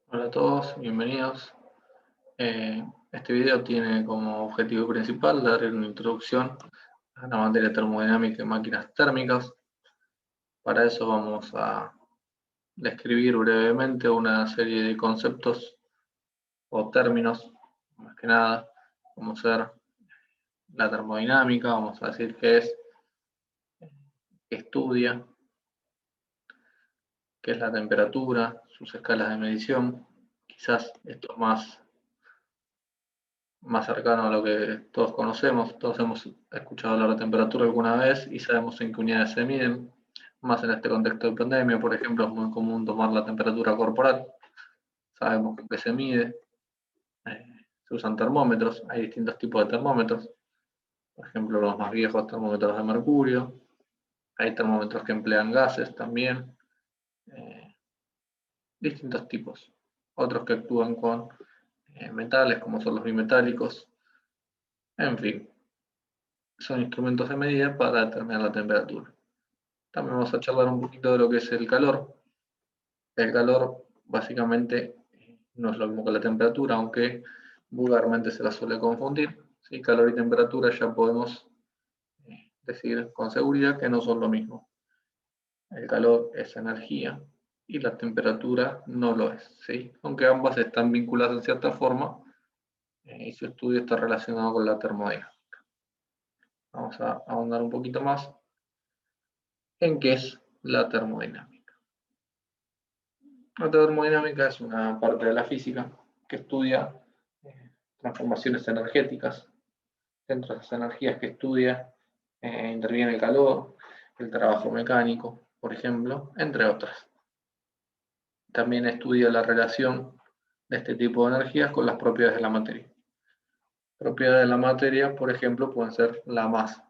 Hola a todos, bienvenidos. Este video tiene como objetivo principal dar una introducción a la materia termodinámica y máquinas térmicas. Para eso vamos a describir brevemente una serie de conceptos o términos, más que nada, como ser la termodinámica, vamos a decir qué es, qué estudia, qué es la temperatura, sus escalas de medición. Quizás esto es más cercano a lo que todos conocemos. Todos hemos escuchado hablar de temperatura alguna vez y sabemos en qué unidades se miden. Más en este contexto de pandemia, por ejemplo, es muy común tomar la temperatura corporal. Sabemos con qué se mide. Se usan termómetros. Hay distintos tipos de termómetros. Por ejemplo, los más viejos termómetros de mercurio. Hay termómetros que emplean gases también. Distintos tipos. Otros que actúan con metales, como son los bimetálicos. En fin, son instrumentos de medida para determinar la temperatura. También vamos a charlar un poquito de lo que es el calor. El calor básicamente no es lo mismo que la temperatura, aunque vulgarmente se la suele confundir. ¿Sí? Calor y temperatura ya podemos decir con seguridad que no son lo mismo. El calor es energía y la temperatura no lo es, ¿sí? Aunque ambas están vinculadas en cierta forma y su estudio está relacionado con la termodinámica. Vamos a ahondar un poquito más en qué es la termodinámica. La termodinámica es una parte de la física que estudia transformaciones energéticas. Dentro de esas energías que estudia interviene el calor, el trabajo mecánico, por ejemplo, entre otras. También estudia la relación de este tipo de energías con las propiedades de la materia. Propiedades de la materia, por ejemplo, pueden ser la masa.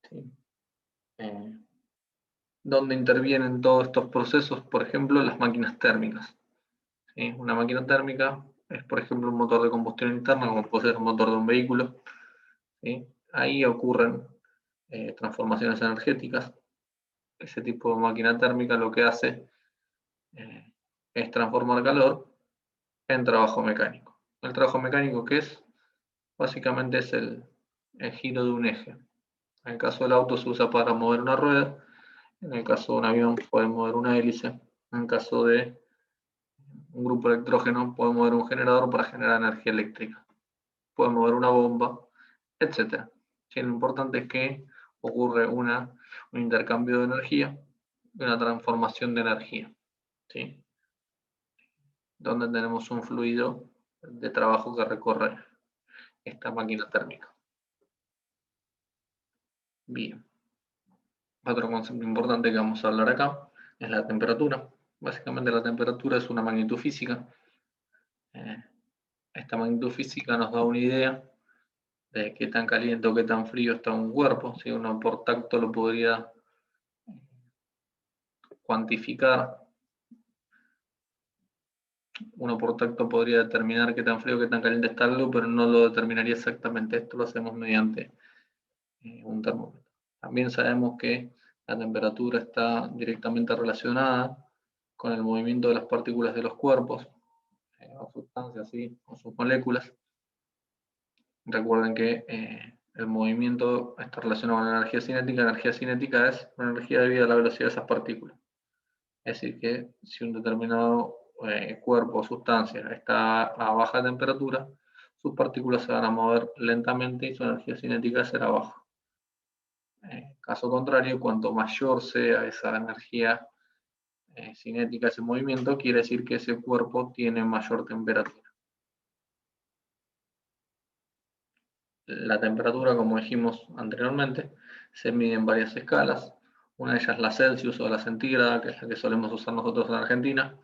¿Sí? Donde intervienen todos estos procesos, por ejemplo, las máquinas térmicas. ¿Sí? Una máquina térmica es, por ejemplo, un motor de combustión interna, como puede ser el motor de un vehículo. ¿Sí? Ahí ocurren transformaciones energéticas. Ese tipo de máquina térmica lo que hace es transformar calor en trabajo mecánico. El trabajo mecánico, ¿qué es? Básicamente es el giro de un eje. En el caso del auto se usa para mover una rueda, en el caso de un avión puede mover una hélice, en el caso de un grupo electrógeno puede mover un generador para generar energía eléctrica, puede mover una bomba, etc. Lo importante es que ocurre un intercambio de energía y una transformación de energía, ¿sí? Donde tenemos un fluido de trabajo que recorre esta máquina térmica. Bien. Otro concepto importante que vamos a hablar acá es la temperatura. Básicamente la temperatura es una magnitud física. Esta magnitud física nos da una idea de qué tan caliente o qué tan frío está un cuerpo. Si uno por tacto lo podría cuantificar, uno por tacto podría determinar qué tan frío o qué tan caliente está algo, pero no lo determinaría exactamente. Esto lo hacemos mediante un termómetro. También sabemos que la temperatura está directamente relacionada con el movimiento de las partículas de los cuerpos, o sustancias, ¿sí? O sus moléculas. Recuerden que el movimiento está relacionado con la energía cinética. La energía cinética es una energía debida a la velocidad de esas partículas. Es decir, que si un determinado cuerpo o sustancia está a baja temperatura, sus partículas se van a mover lentamente y su energía cinética será baja. Caso contrario, cuanto mayor sea esa energía cinética, ese movimiento, quiere decir que ese cuerpo tiene mayor temperatura. La temperatura, como dijimos anteriormente, se mide en varias escalas. Una de ellas es la Celsius o la centígrada, que es la que solemos usar nosotros en Argentina.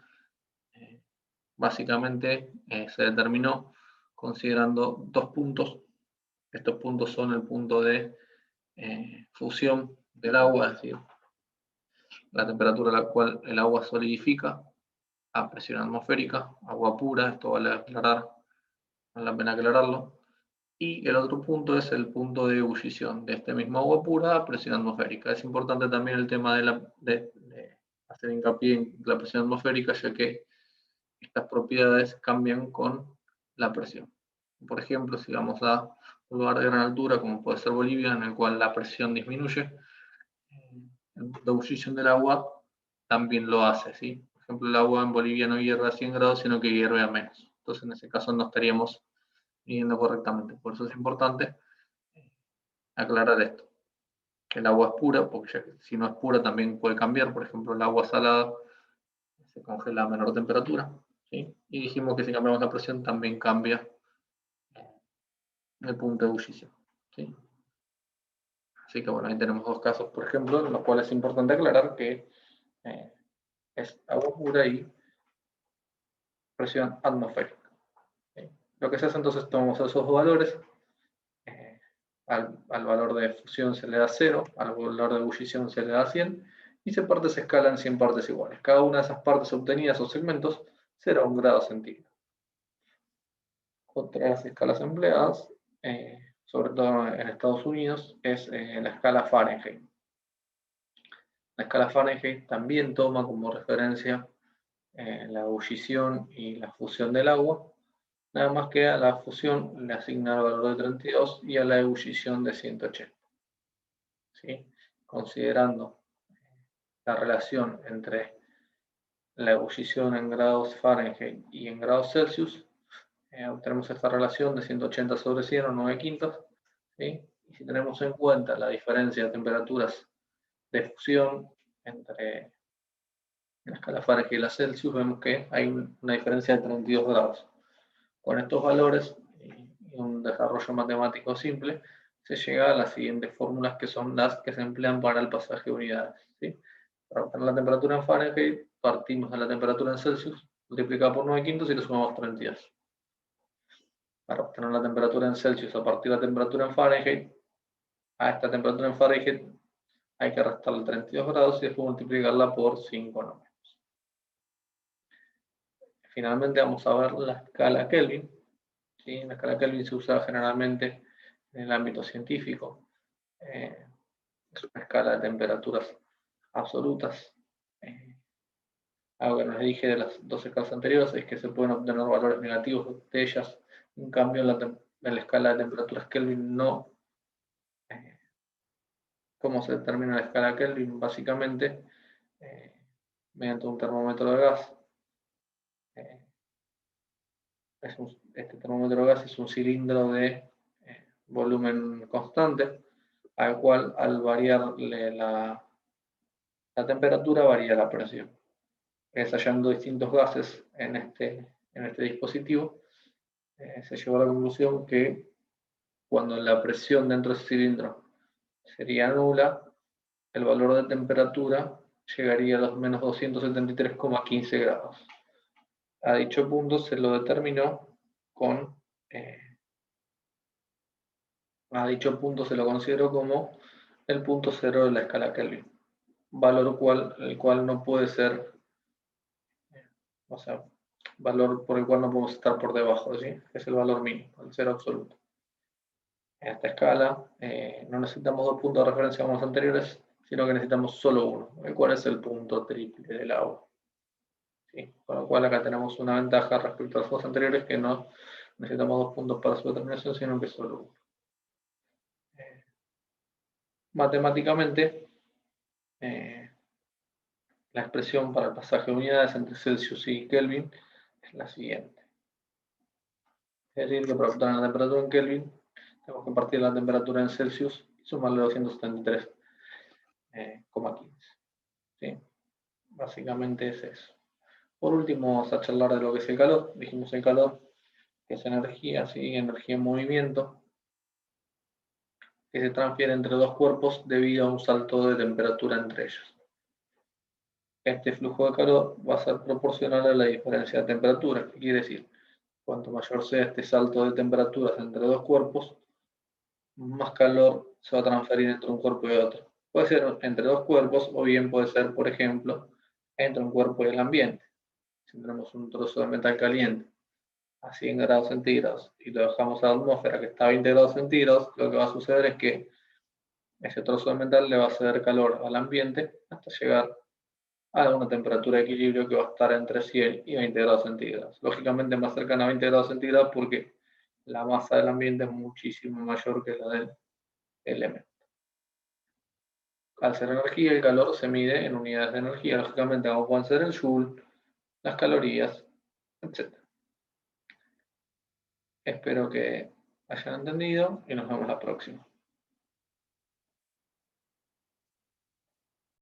Básicamente se determinó considerando dos puntos. Estos puntos son el punto de fusión del agua, es decir, la temperatura a la cual el agua solidifica a presión atmosférica, agua pura, esto vale aclarar, vale la pena aclararlo. Y el otro punto es el punto de ebullición de este mismo agua pura a presión atmosférica. Es importante también el tema de hacer hincapié en la presión atmosférica, ya que estas propiedades cambian con la presión. Por ejemplo, si vamos a un lugar de gran altura, como puede ser Bolivia, en el cual la presión disminuye, la ebullición del agua también lo hace, ¿sí? Por ejemplo, el agua en Bolivia no hierve a 100 grados, sino que hierve a menos. Entonces, en ese caso no estaríamos midiendo correctamente. Por eso es importante aclarar esto, que el agua es pura, porque si no es pura también puede cambiar. Por ejemplo, el agua salada se congela a menor temperatura, ¿sí? Y dijimos que si cambiamos la presión también cambia el punto de ebullición, ¿sí? Así que bueno, ahí tenemos dos casos, por ejemplo, en los cuales es importante aclarar que es agua pura y presión atmosférica. ¿Sí? Lo que se hace entonces, tomamos esos dos valores, al valor de fusión se le da 0, al valor de ebullición se le da 100, y se parte esa escala en 100 partes iguales. Cada una de esas partes obtenidas o segmentos será 1 grado centígrado. Otra de las escalas empleadas, sobre todo en Estados Unidos, es la escala Fahrenheit. La escala Fahrenheit también toma como referencia la ebullición y la fusión del agua, nada más que a la fusión le asigna el valor de 32 y a la ebullición de 180. ¿Sí? Considerando la relación entre la ebullición en grados Fahrenheit y en grados Celsius, obtenemos esta relación de 180 sobre 100 o 9 quintos. ¿Sí? Y si tenemos en cuenta la diferencia de temperaturas de fusión entre la escala Fahrenheit y la Celsius, vemos que hay una diferencia de 32 grados. Con estos valores y un desarrollo matemático simple, se llega a las siguientes fórmulas, que son las que se emplean para el pasaje de unidades. ¿Sí? Para obtener la temperatura en Fahrenheit, partimos de la temperatura en Celsius, multiplicada por 9 quintos y le sumamos 32. Para obtener la temperatura en Celsius a partir de la temperatura en Fahrenheit, a esta temperatura en Fahrenheit hay que restarle 32 grados y después multiplicarla por 5 números. Finalmente vamos a ver la escala Kelvin. ¿Sí? La escala Kelvin se usa generalmente en el ámbito científico. Es una escala de temperaturas absolutas. Algo que nos dije de las dos escalas anteriores es que se pueden obtener valores negativos de ellas. En cambio, en la escala de temperaturas Kelvin no. ¿Cómo se determina la escala Kelvin? Básicamente, mediante un termómetro de gas. Este termómetro de gas es un cilindro de volumen constante, al cual al variarle la temperatura varía la presión. Ensayando distintos gases en este dispositivo, se llegó a la conclusión que cuando la presión dentro de ese cilindro sería nula, el valor de temperatura llegaría a los menos 273,15 grados. A dicho punto se lo determinó con... a dicho punto se lo consideró como el punto cero de la escala Kelvin, valor el cual no puede ser, o sea, valor por el cual no podemos estar por debajo, ¿sí? Es el valor mínimo, el cero absoluto. En esta escala no necesitamos dos puntos de referencia como los anteriores, sino que necesitamos solo uno, el cual es el punto triple del agua. ¿Sí? Con lo cual acá tenemos una ventaja respecto a los dos anteriores, que no necesitamos dos puntos para su determinación, sino que solo uno. Matemáticamente, la expresión para el pasaje de unidades entre Celsius y Kelvin es la siguiente. Es decir, que para obtener la temperatura en Kelvin, tenemos que partir la temperatura en Celsius y sumarle 273,15. ¿Sí? Básicamente es eso. Por último, vamos a charlar de lo que es el calor. Dijimos el calor, que es energía, ¿sí? Energía en movimiento, que se transfiere entre dos cuerpos debido a un salto de temperatura entre ellos. Este flujo de calor va a ser proporcional a la diferencia de temperatura. ¿Qué quiere decir? Cuanto mayor sea este salto de temperaturas entre dos cuerpos, más calor se va a transferir entre un cuerpo y otro. Puede ser entre dos cuerpos o bien puede ser, por ejemplo, entre un cuerpo y el ambiente. Si tenemos un trozo de metal caliente a 100 grados centígrados y lo dejamos a la atmósfera que está a 20 grados centígrados, lo que va a suceder es que ese trozo de metal le va a ceder calor al ambiente hasta llegar a una temperatura de equilibrio que va a estar entre 100 y 20 grados centígrados. Lógicamente más cercana a 20 grados centígrados porque la masa del ambiente es muchísimo mayor que la del elemento. Al ser energía, el calor se mide en unidades de energía, lógicamente como pueden ser el joule, las calorías, etc. Espero que hayan entendido y nos vemos la próxima.